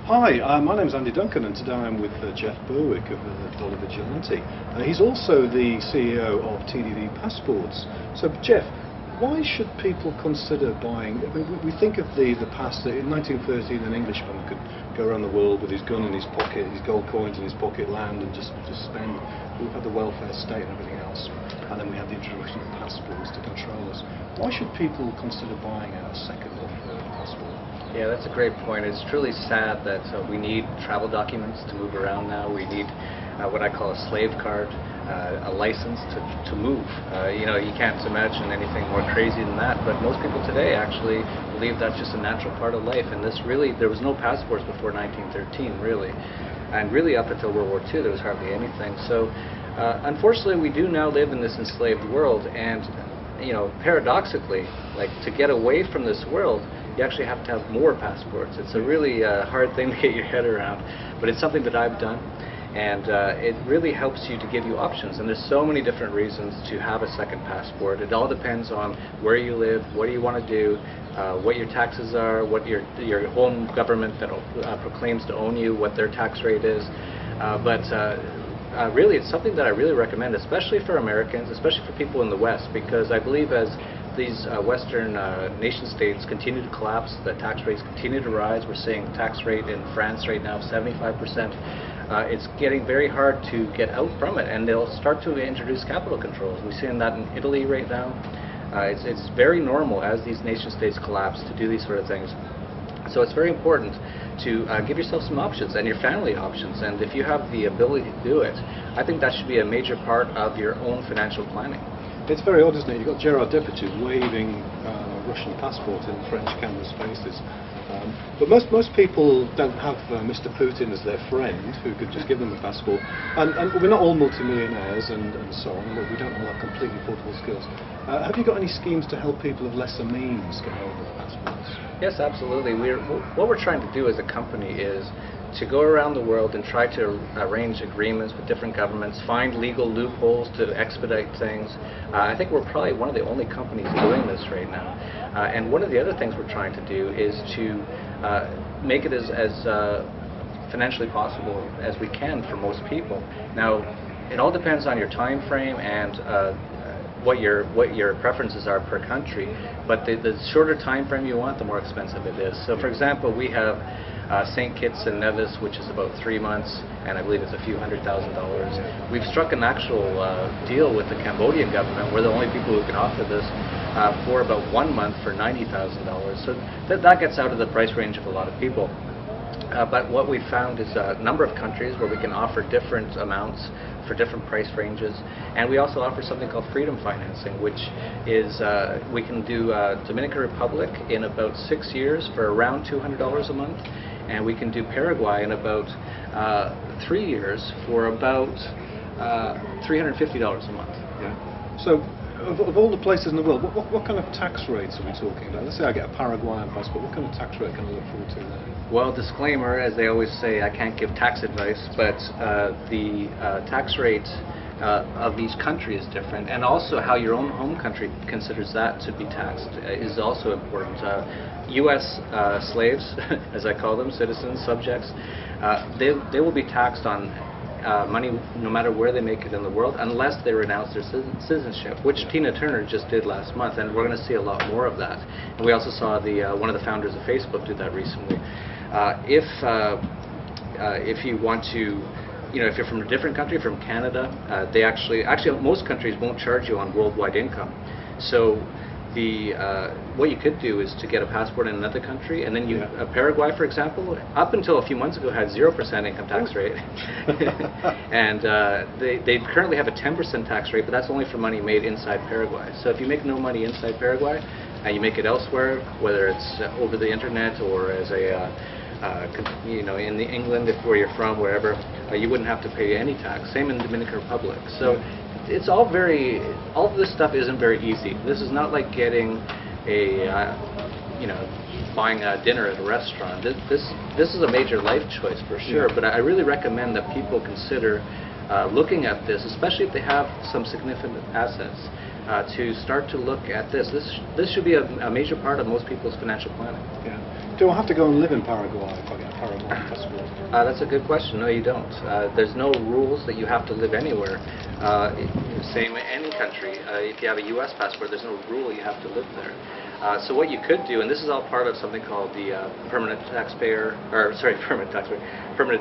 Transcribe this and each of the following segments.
Hi, my name's Andy Duncan, and today I'm with Jeff Berwick of Dollar Vigilante. He's also the CEO of TDV Passports. So, Jeff, why should people consider buying? I mean, we think of the past. That in 1913, an Englishman could go around the world with his gun in his pocket, his gold coins in his pocket, land, and just spend. We've had the welfare state and everything else, and then we had the introduction of passports to control us. Why should people consider buying a second or third passport? Yeah, that's a great point. It's truly sad that we need travel documents to move around now. We need what I call a slave card, a license to move. You can't imagine anything more crazy than that, but most people today actually believe that's just a natural part of life. And there was no passports before 1913, really. And really up until World War II, there was hardly anything. So unfortunately, we do now live in this enslaved world, and paradoxically, like, to get away from this world, you actually have to have more passports. It's a really hard thing to get your head around, but it's something that I've done, and it really helps you to give you options. And there's so many different reasons to have a second passport. It all depends on where you live, what do you want to do, what your taxes are, what your home government that proclaims to own you, what their tax rate is. Really, it's something that I really recommend, especially for Americans, especially for people in the West, because I believe as these Western nation states continue to collapse, the tax rates continue to rise. We're seeing tax rate in France right now 75%. It's getting very hard to get out from it, and they'll start to introduce capital controls. We're seeing that in Italy right now. It's very normal as these nation states collapse to do these sort of things. So it's very important to give yourself some options and your family options, and if you have the ability to do it, I think that should be a major part of your own financial planning. It's very odd, isn't it? You've got Gerard Depardieu waving Russian passport in French canvas spaces. But most people don't have Mr. Putin as their friend who could just give them a passport. And we're not all multimillionaires and so on. We don't all have completely portable skills. Have you got any schemes to help people of lesser means get hold of passports? Yes, absolutely. What we're trying to do as a company is to go around the world and try to arrange agreements with different governments, find legal loopholes to expedite things. I think we're probably one of the only companies doing this right now. And one of the other things we're trying to do is to make it as financially possible as we can for most people. Now, it all depends on your time frame and what your preferences are per country, but the shorter time frame you want, the more expensive it is. So for example, we have St. Kitts and Nevis, which is about 3 months, and I believe it's a few $100,000. We've struck an actual deal with the Cambodian government. We're the only people who can offer this for about 1 month for $90,000. So that gets out of the price range of a lot of people. But what we've found is a number of countries where we can offer different amounts for different price ranges, and we also offer something called freedom financing, which is we can do Dominican Republic in about 6 years for around $200 a month, and we can do Paraguay in about 3 years for about $350 a month. Yeah. So, of all the places in the world, what kind of tax rates are we talking about? Let's say I get a Paraguayan passport. What kind of tax rate can I look forward to there? Well, disclaimer, as they always say, I can't give tax advice, but the tax rate of each country is different, and also how your own home country considers that to be taxed is also important. U.S. slaves, as I call them, citizens, subjects, they will be taxed on money no matter where they make it in the world, unless they renounce their citizenship, which Tina Turner just did last month, and we're going to see a lot more of that. And we also saw one of the founders of Facebook did that recently. If you want to, if you're from a different country, from Canada, they actually most countries won't charge you on worldwide income. So what you could do is to get a passport in another country, and then Paraguay, for example, up until a few months ago had 0% income tax rate, and they currently have a 10% tax rate, but that's only for money made inside Paraguay. So if you make no money inside Paraguay and you make it elsewhere, whether it's over the internet or as in England, where you're from, wherever, you wouldn't have to pay any tax. Same in the Dominican Republic. So it's all of this stuff isn't very easy. This is not like getting buying a dinner at a restaurant. This is a major life choice for sure, but I really recommend that people consider looking at this, especially if they have some significant assets. to start to look at this. This should be a major part of most people's financial planning. Yeah. Do I have to go and live in Paraguay if I get a Paraguayan passport? That's a good question. No, you don't. There's no rules that you have to live anywhere. Same in any country. If you have a U.S. passport, there's no rule you have to live there. So what you could do, and this is all part of something called the permanent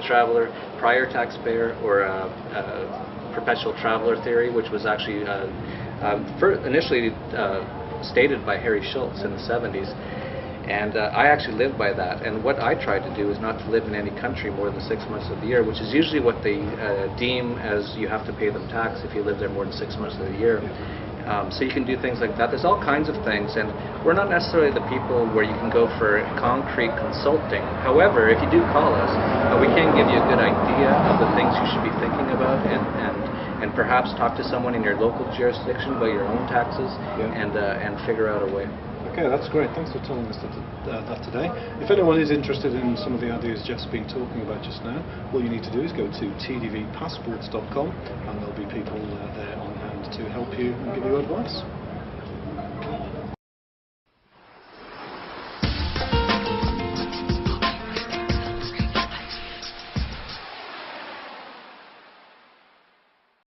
traveler, prior taxpayer, or perpetual traveler theory, which was actually initially stated by Harry Schultz in the 70s. And I actually live by that. And what I try to do is not to live in any country more than 6 months of the year, which is usually what they deem as you have to pay them tax if you live there more than 6 months of the year. So you can do things like that. There's all kinds of things, and we're not necessarily the people where you can go for concrete consulting. However, if you do call us, we can give you a good idea of the things you should be thinking about, and perhaps talk to someone in your local jurisdiction about your own taxes, and figure out a way. Okay, that's great. Thanks for telling us that today. If anyone is interested in some of the ideas Jeff's been talking about just now, all you need to do is go to tdvpassports.com, and there'll be people there on hand to help you and give you advice.